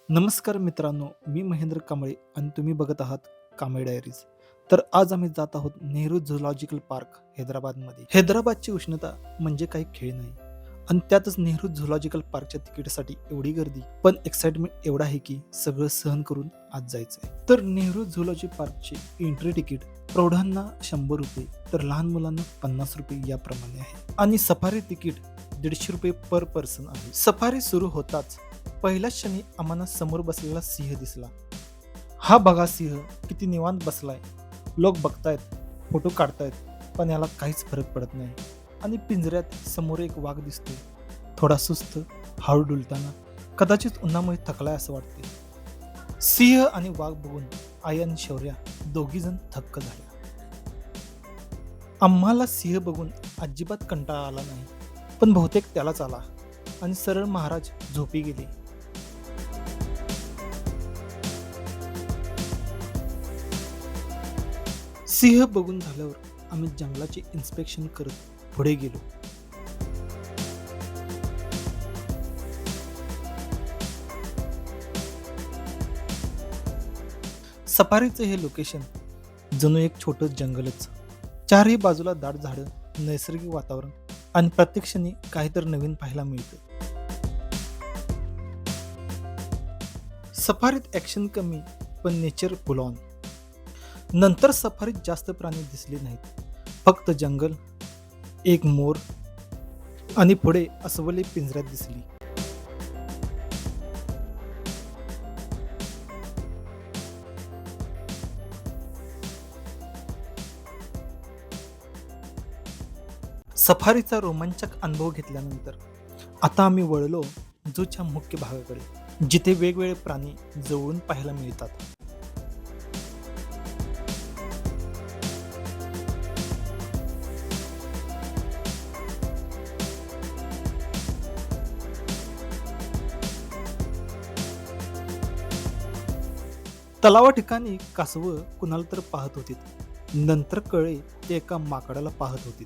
नमस्कार मित्रांनो, मी महेंद्र कांबळे आणि तुम्ही बघत आहात कांबळे डायरीज. तर आज आम्ही जात आहोत नेहरू झूलॉजिकल पार्क हैदराबादमध्ये. हैदराबादची उष्णता म्हणजे काही खेळ नाही आणि त्यातच नेहरू झूलॉजिकल पार्कच्या तिकीटसाठी एवढी गर्दी. पण एक्साइटमेंट एवढा आहे की सगळं सहन करून आज जायचंय. तर नेहरू झूलॉजी पार्कचे एंट्री तिकीट प्रौढांना 100 रुपये तर लहान मुलांना 50 रुपये याप्रमाणे आहे आणि सफारी तिकीट 150 रुपये पर पर्सन आहे. सफारी सुरू होताच पहिल्याच क्षणी आम्हाला समोर बसलेला सिंह दिसला. हा बघा सिंह किती निवांत बसलाय. लोक बघतायत, फोटो काढतायत, पण याला काहीच फरक पडत नाही. आणि पिंजऱ्यात समोर एक वाघ दिसतोय, थोडा सुस्त, हळू डुलताना. कदाचित उन्हामुळे थकलाय असं वाटते. सिंह आणि वाघ बघून आई आणि शौर्या दोघी जण थक्क झाल्या. आम्हाला सिंह बघून अजिबात कंटाळा आला नाही, पण बहुतेक त्यालाच आला आणि सरळ महाराज झोपी गेले. सिंह बघून झाल्यावर आम्ही जंगलाचे इन्स्पेक्शन करत पुढे गेलो. सफारीचे हे लोकेशन जणू एक छोटं जंगलच. चारही बाजूला दाट झाडं, नैसर्गिक वातावरण आणि प्रत्येक क्षणी काहीतरी नवीन पाहायला मिळतं. सफारीत ॲक्शन कमी पण नेचर फुल ऑन. नंतर सफारीत जास्त प्राणी दिसले नाहीत, फक्त जंगल, एक मोर आणि पुढे अस्वले पिंजऱ्यात दिसली. सफारीचा रोमांचक अनुभव घेतल्यानंतर आता आम्ही वळलो झूच्या मुख्य भागाकडे, जिथे वेगवेगळे प्राणी जवळून पाहायला मिळतात. तलावा ठिकाणी कासवं कुणाला तर पाहत होती. नंतर कळले ते एका माकडाला पाहत होती.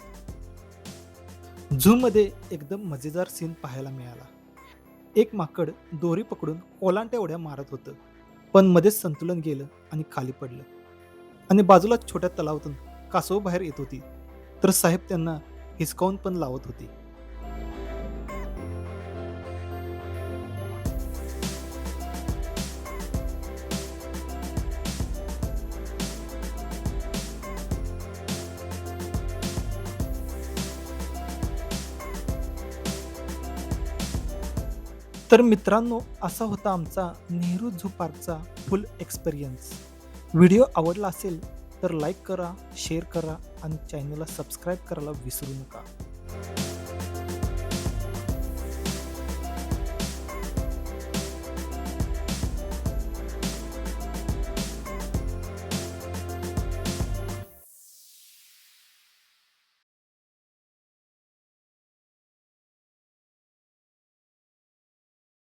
झू मध्ये एकदम मजेदार सीन पाहायला मिळाला. एक माकड दोरी पकडून ओलांड्या उड्या मारत होतं, पण मध्येच संतुलन गेलं आणि खाली पडलं. आणि बाजूला छोट्या तलावातून कासव बाहेर येत होती, तर साहेब त्यांना हिसकावून पण लावत होते. तर मित्रांनो, असा होता आमचा नेहरू झू पार्कचा फुल एक्सपिरियन्स. व्हिडिओ आवडला असेल तर लाईक करा, शेअर करा आणि चॅनलला सबस्क्राईब करायला विसरू नका.